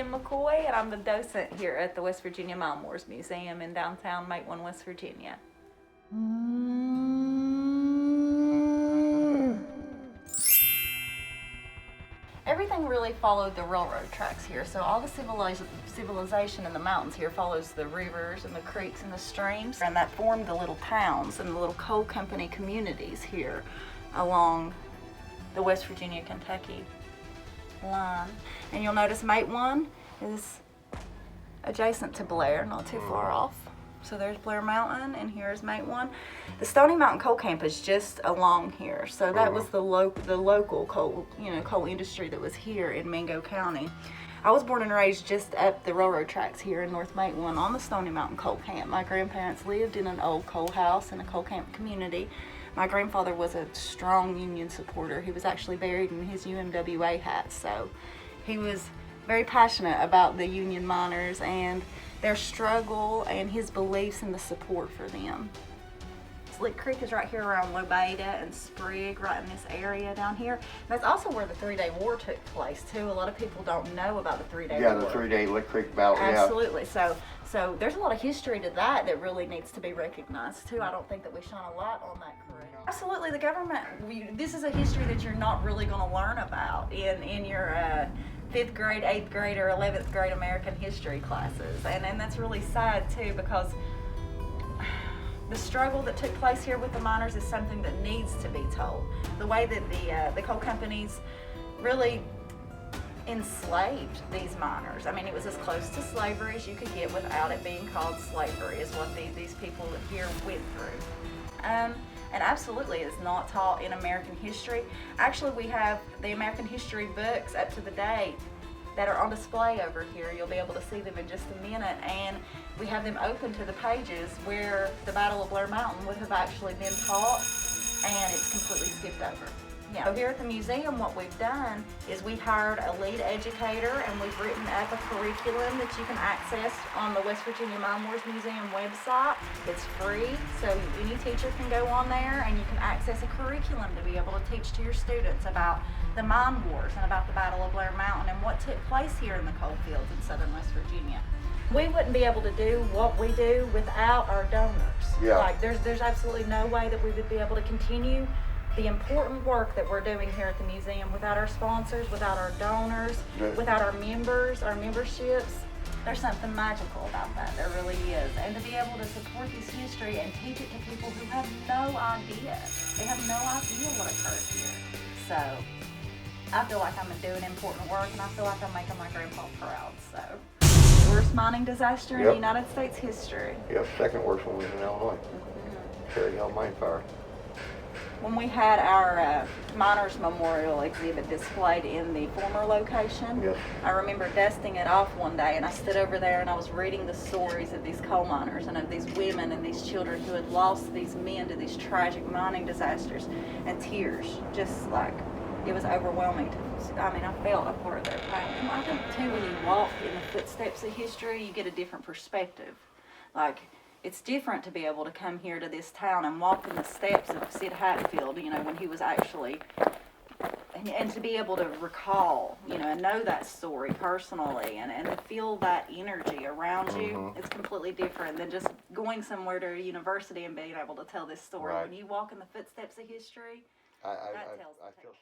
Kim McCoy, and I'm the docent here at the West Virginia Mine Wars Museum in downtown Matewan, West Virginia. Everything really followed the railroad tracks here, so all the civilization in the mountains here follows the rivers and the creeks and the streams, and that formed the little towns and the little coal company communities here along the West Virginia-Kentucky line. And you'll notice Matewan is adjacent to Blair, not too far off. So there's Blair Mountain, and here's Matewan. The Stony Mountain Coal Camp is just along here. So that was the local coal, coal industry that was here in Mingo County. I was born and raised just up the railroad tracks here in North Matewan on the Stony Mountain Coal Camp. My grandparents lived in an old coal house in a coal camp community. My grandfather was a strong union supporter. He was actually buried in his UMWA hat, so he was very passionate about the union miners and their struggle and his beliefs and the support for them. Slick Creek is right here around Lobeda and Sprigg, right in this area down here. That's also where the 3-Day War took place too. A lot of people don't know about the 3-Day War. Yeah, the 3-Day Lick Creek Battle. Absolutely. So there's a lot of history to that really needs to be recognized too. I don't think that we shine a light on that correctly. Absolutely, the government. This is a history that you're not really going to learn about in your 5th grade, 8th grade, or 11th grade American history classes, and that's really sad too, because the struggle that took place here with the miners is something that needs to be told. The way that the coal companies really enslaved these miners. I mean, it was as close to slavery as you could get without it being called slavery, is what these people here went through. And absolutely is not taught in American history. Actually, we have the American history books up to the date that are on display over here. You'll be able to see them in just a minute, and we have them open to the pages where the Battle of Blair Mountain would have actually been taught, and it's completely skipped over. Yeah. So here at the museum, what we've done is we've hired a lead educator, and we've written up a curriculum that you can access on the West Virginia Mine Wars Museum website. It's free, so any teacher can go on there and you can access a curriculum to be able to teach to your students about the mine wars and about the Battle of Blair Mountain and what took place here in the coal fields in southern West Virginia. We wouldn't be able to do what we do without our donors. Yeah. Like there's absolutely no way that we would be able to continue the important work that we're doing here at the museum without our sponsors, without our donors, without our members, our memberships. There's something magical about that, there really is. And to be able to support this history and teach it to people who have no idea. They have no idea what occurred here. So I feel like I'm doing important work, and I feel like I'm making my grandpa proud. So worst mining disaster in United States history. Yep, second worst one was in Illinois. Cherry Hill Mine Fire. When we had our Miners Memorial exhibit displayed in the former location, I remember dusting it off one day, and I stood over there and I was reading the stories of these coal miners and of these women and these children who had lost these men to these tragic mining disasters, and tears, just like, it was overwhelming. I felt a part of their pain. I think too, when you walk in the footsteps of history, you get a different perspective. Like, it's different to be able to come here to this town and walk in the steps of Sid Hatfield, when he was actually, and to be able to recall, and know that story personally, and to feel that energy around you. It's completely different than just going somewhere to a university and being able to tell this story. Right. When you walk in the footsteps of history, that tells the tale.